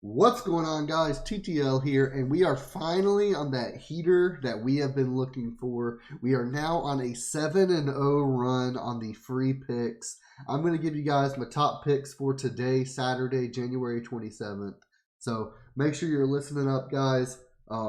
What's going on, guys? TTL here, and we are finally on that heater that we have been looking for. We are now on a 7-0 run on the free picks. I'm going to give you guys my top picks for today, Saturday, January 27th. So make sure you're listening up, guys.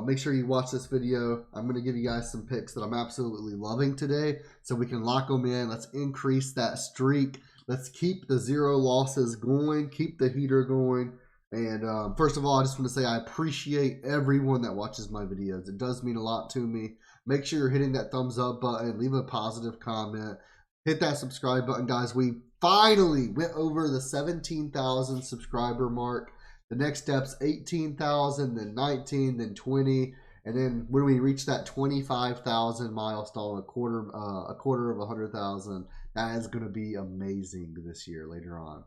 Make sure you watch this video. I'm going to give you guys some picks that I'm absolutely loving today so we can lock them in. Let's increase that streak. Let's keep the 0 losses going, keep the heater going. And first of all, I just want to say I appreciate everyone that watches my videos. It does mean a lot to me. Make sure you're hitting that thumbs up button. Leave a positive comment. Hit that subscribe button, guys. We finally went over the 17,000 subscriber mark. The next step's 18,000, then 19, then 20. And then when we reach that 25,000 milestone, a quarter of 100,000, that is going to be amazing this year later on.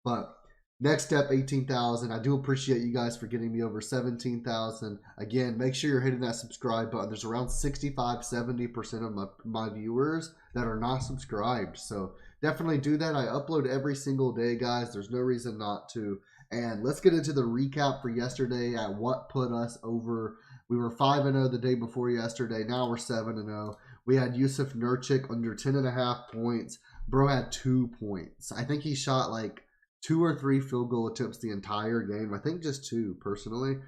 But next step, 18,000. I do appreciate you guys for getting me over 17,000. Again, make sure you're hitting that subscribe button. There's around 65-70% of my viewers that are not subscribed. So definitely do that. I upload every single day, guys. There's no reason not to. And let's get into the recap for yesterday at what put us over. We were 5-0 the day before yesterday. Now we're 7-0. We had Yusuf Nurkic under 10.5 points. Bro had 2 points. I think he shot like 2 or 3 field goal attempts the entire game. I think just 2 personally,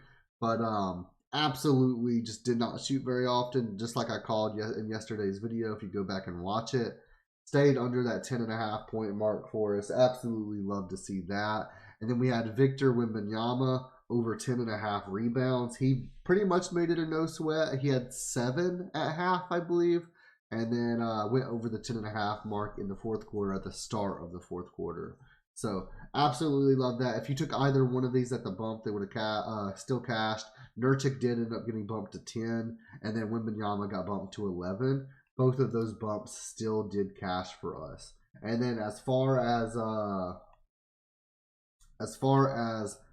but absolutely just did not shoot very often. Just like I called in yesterday's video, if you go back and watch it, stayed under that 10.5 point mark for us. Absolutely love to see that. And then we had Victor Wembanyama over 10.5 rebounds. He pretty much made it a no sweat. He had 7 at half, I believe, and then went over the 10.5 mark in the fourth quarter at the start of the fourth quarter. So absolutely love that. If you took either one of these at the bump, they would have still cashed. Nurkic did end up getting bumped to 10, and then Wembanyama got bumped to 11. Both of those bumps still did cash for us. And then as far as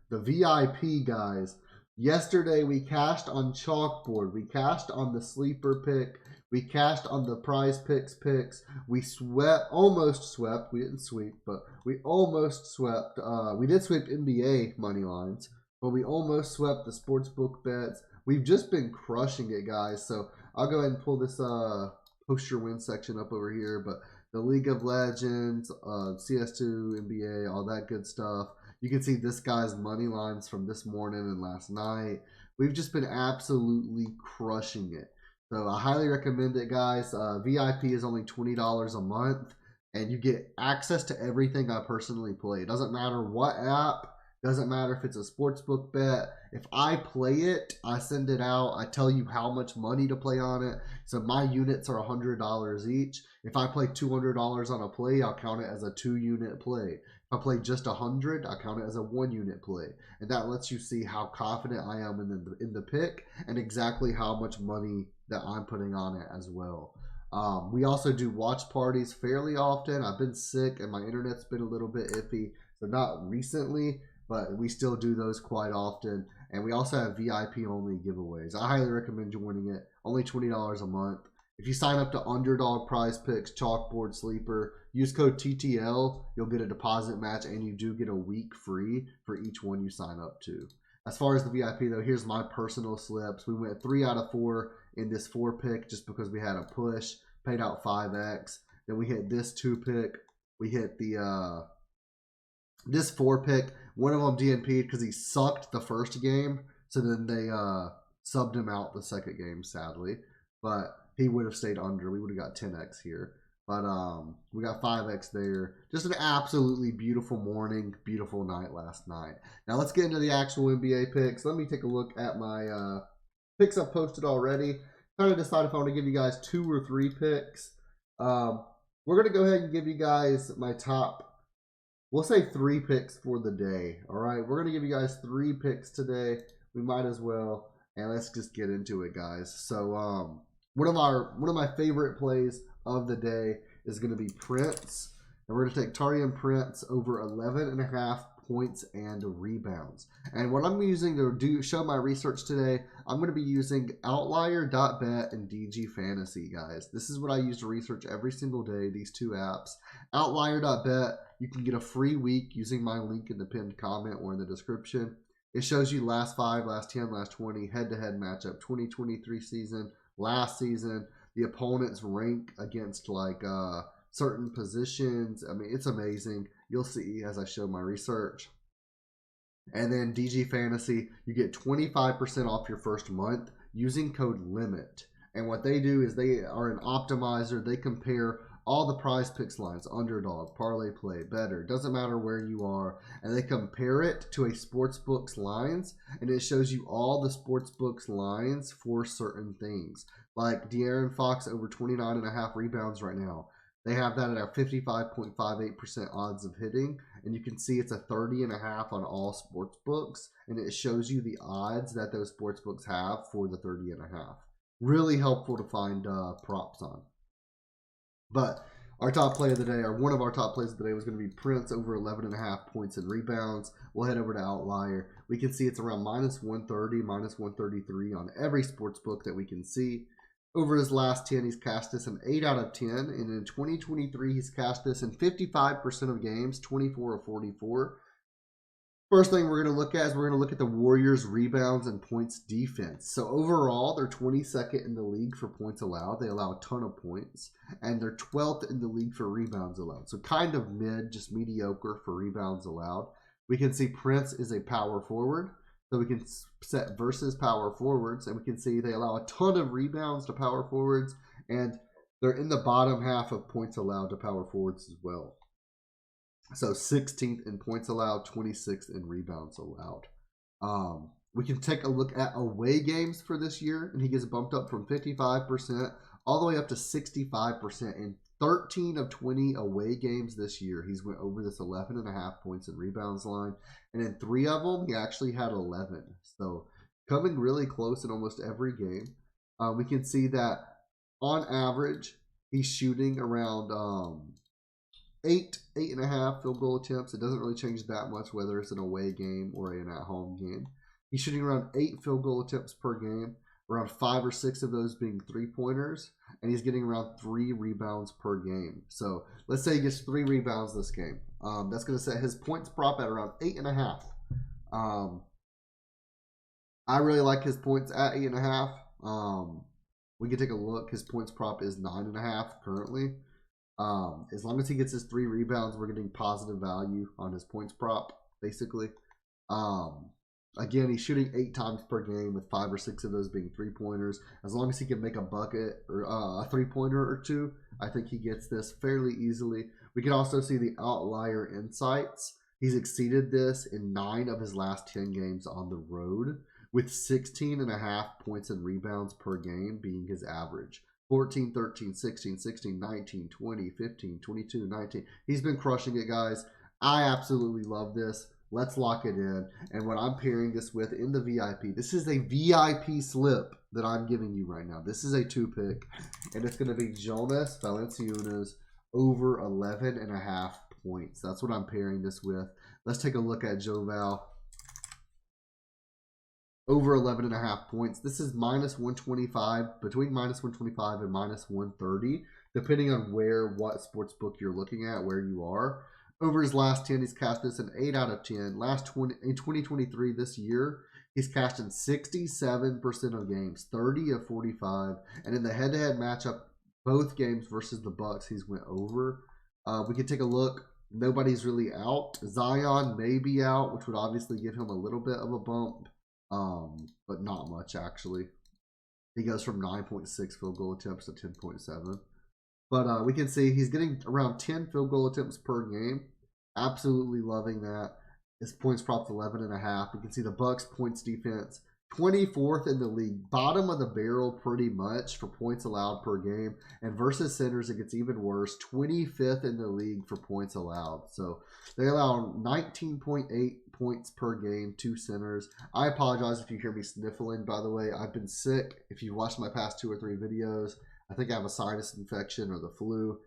the VIP guys, yesterday we cashed on Chalkboard. We cashed on the sleeper pick. We cashed on the Prizepicks picks. We almost swept. We didn't sweep, but we almost swept. We did sweep NBA money lines, but we almost swept the sportsbook bets. We've just been crushing it, guys. So I'll go ahead and pull this post your win section up over here. But the League of Legends, CS2, NBA, all that good stuff. You can see this guy's money lines from this morning and last night. We've just been absolutely crushing it. So I highly recommend it, guys. VIP is only $20 a month, and you get access to everything I personally play. It doesn't matter what app. Doesn't matter if it's a sportsbook bet. If I play it, I send it out. I tell you how much money to play on it. So my units are $100 each. If I play $200 on a play, I'll count it as a 2-unit play. If I play just 100, I count it as a 1-unit play. And that lets you see how confident I am in the pick and exactly how much money that I'm putting on it as well. We also do watch parties fairly often. I've been sick and my internet's been a little bit iffy, so not recently, but we still do those quite often. And we also have VIP only giveaways. I highly recommend joining it. Only $20 a month. If you sign up to UnderDog Prizepicks, Chalkboard, Sleeper, use code TTL, you'll get a deposit match, and you do get a week free for each one you sign up to. As far as the VIP, though, here's my personal slips. We went 3 out of 4 in this 4 pick just because we had a push, paid out 5x. Then we hit this 2 pick. We hit the this 4 pick. One of them DNP'd because he sucked the first game, so then they subbed him out the second game, sadly. But he would have stayed under. We would have got 10x here. But we got 5x there. Just an absolutely beautiful morning, beautiful night last night. Now let's get into the actual NBA picks. Let me take a look at my picks I've posted already. Trying to decide if I want to give you guys 2 or 3 picks. We're going to go ahead and give you guys my top, we'll say 3 picks for the day. All right, we're going to give you guys 3 picks today. We might as well. And let's just get into it, guys. So one of my favorite plays of the day is going to be Prince. And we're going to take Taurean Prince over 11.5 points and rebounds. And what I'm using to show my research today, I'm going to be using Outlier.bet and DG Fantasy, guys. This is what I use to research every single day, these 2 apps. Outlier.bet, you can get a free week using my link in the pinned comment or in the description. It shows you last 5, last 10, last 20, head-to-head matchup, 2023 season, last season, the opponent's rank against like certain positions. I mean, it's amazing. You'll see as I show my research. And then DG Fantasy, you get 25% off your first month using code LIMIT. And what they do is they are an optimizer. They compare all the Prizepicks lines, underdog, parlay play, better, doesn't matter where you are, and they compare it to a sportsbook's lines, and it shows you all the sportsbook's lines for certain things. Like De'Aaron Fox over 29.5 rebounds right now. They have that at a 55.58% odds of hitting, and you can see it's a 30.5 on all sports books, and it shows you the odds that those sports books have for the 30.5. Really helpful to find props on. But our top play of the day, or one of our top plays of the day, was going to be Prince over 11.5 points and rebounds. We'll head over to Outlier. We can see it's around -130, -133 on every sports book that we can see. Over his last 10, he's cashed this in 8 out of 10. And in 2023, he's cashed this in 55% of games, 24 of 44. First thing we're going to look at is we're going to look at the Warriors' rebounds and points defense. So overall, they're 22nd in the league for points allowed. They allow a ton of points. And they're 12th in the league for rebounds allowed. So kind of mid, just mediocre for rebounds allowed. We can see Prince is a power forward. So we can set versus power forwards, and we can see they allow a ton of rebounds to power forwards, and they're in the bottom half of points allowed to power forwards as well. So 16th in points allowed, 26th in rebounds allowed. We can take a look at away games for this year, and he gets bumped up from 55% all the way up to 65% in 13 of 20 away games this year. He's went over this 11.5 points and rebounds line. And in 3 of them, he actually had 11. So coming really close in almost every game. We can see that on average, he's shooting around 8.5 field goal attempts. It doesn't really change that much whether it's an away game or an at-home game. He's shooting around 8 field goal attempts per game, around 5 or 6 of those being three-pointers, and he's getting around 3 rebounds per game. So let's say he gets 3 rebounds this game. That's going to set his points prop at around 8.5. I really like his points at 8.5. We can take a look. His points prop is 9.5 currently. As long as he gets his 3 rebounds, we're getting positive value on his points prop, basically. Again, he's shooting 8 times per game with 5 or 6 of those being three-pointers. As long as he can make a bucket or a three-pointer or 2, I think he gets this fairly easily. We can also see the Outlier insights. He's exceeded this in 9 of his last 10 games on the road, with 16.5 points and rebounds per game being his average. 14, 13, 16, 16, 19, 20, 15, 22, 19. He's been crushing it, guys. I absolutely love this. Let's lock it in. And what I'm pairing this with in the VIP, this is a VIP slip that I'm giving you right now. This is a 2-pick, and it's going to be Jonas Valanciunas over 11.5 points. That's what I'm pairing this with. Let's take a look at Joe Val. Over 11.5 points. This is -125, between -125 and -130, depending on what sports book you're looking at, where you are. Over his last 10, he's cashed this in 8 out of 10. In 2023, this year, he's cashed in 67% of games, 30 of 45. And in the head-to-head matchup, both games versus the Bucks, he's went over. We can take a look. Nobody's really out. Zion may be out, which would obviously give him a little bit of a bump, but not much, actually. He goes from 9.6 field goal attempts to 10.7. But we can see he's getting around 10 field goal attempts per game. Absolutely loving that. His points propped 11.5. You can see the Bucks points defense, 24th in the league, bottom of the barrel pretty much for points allowed per game. And versus centers, it gets even worse, 25th in the league for points allowed. So they allow 19.8 points per game to centers. I apologize if you hear me sniffling, by the way. I've been sick. If you watched my past 2 or 3 videos, I think I have a sinus infection or the flu.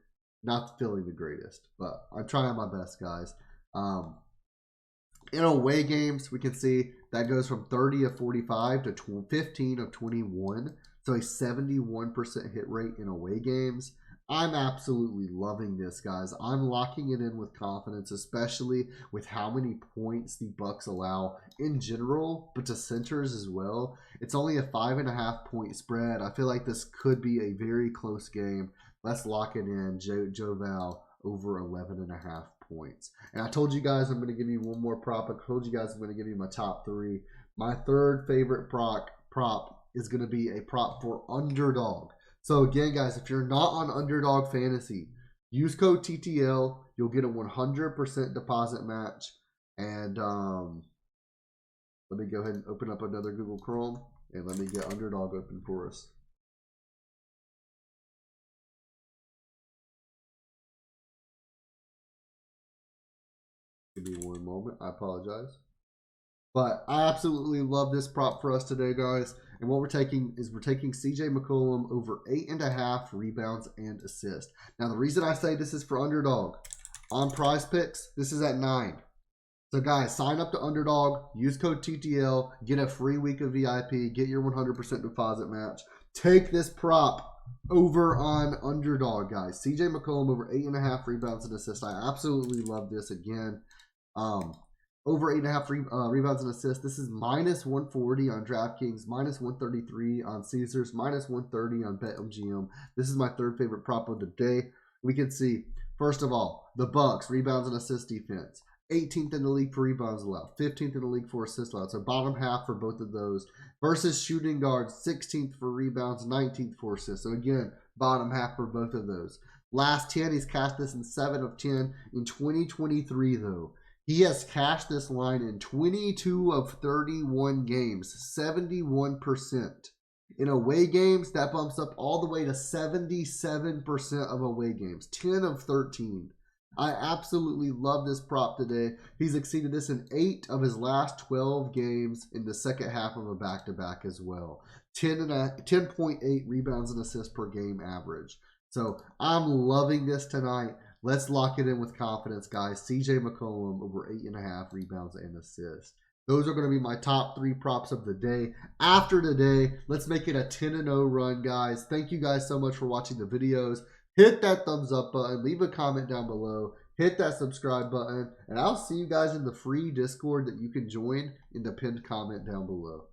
Not feeling the greatest, but I'm trying my best, guys. In away games, we can see that goes from 30 of 45 to 15 of 21. So a 71% hit rate in away games. I'm absolutely loving this, guys. I'm locking it in with confidence, especially with how many points the Bucks allow in general, but to centers as well. It's only a 5.5 point spread. I feel like this could be a very close game. Let's lock it in. Joe Val over 11.5 points. And I told you guys I'm going to give you one more prop. I told you guys I'm going to give you my top 3. My third favorite prop is going to be a prop for Underdog. So again, guys, if you're not on UnderDog Fantasy, use code TTL. You'll get a 100% deposit match. And let me go ahead and open up another Google Chrome. And let me get UnderDog open for us. Give me one moment. I apologize. But I absolutely love this prop for us today, guys. And what we're taking is we're taking CJ McCollum over 8.5 rebounds and assists. Now, the reason I say this is for Underdog, on Prizepicks, this is at 9. So, guys, sign up to Underdog, use code TTL, get a free week of VIP, get your 100% deposit match. Take this prop over on Underdog, guys. CJ McCollum over 8.5 rebounds and assists. I absolutely love this again. Over 8.5 rebounds and assists. This is minus 140 on DraftKings, minus 133 on Caesars, minus 130 on BetMGM. This is my third favorite prop of the day. We can see, first of all, the Bucks rebounds and assist defense. 18th in the league for rebounds allowed, 15th in the league for assists allowed. So bottom half for both of those. Versus shooting guards, 16th for rebounds, 19th for assists. So again, bottom half for both of those. Last 10, he's cast this in 7 of 10. In 2023, though, he has cashed this line in 22 of 31 games, 71%. In away games, that bumps up all the way to 77% of away games, 10 of 13. I absolutely love this prop today. He's exceeded this in 8 of his last 12 games in the second half of a back-to-back as well. 10.8 rebounds and assists per game average. So I'm loving this tonight. Let's lock it in with confidence, guys. CJ McCollum over 8.5 rebounds and assists. Those are going to be my top 3 props of the day. After today, let's make it a 10-0 run, guys. Thank you guys so much for watching the videos. Hit that thumbs up button. Leave a comment down below. Hit that subscribe button. And I'll see you guys in the free Discord that you can join in the pinned comment down below.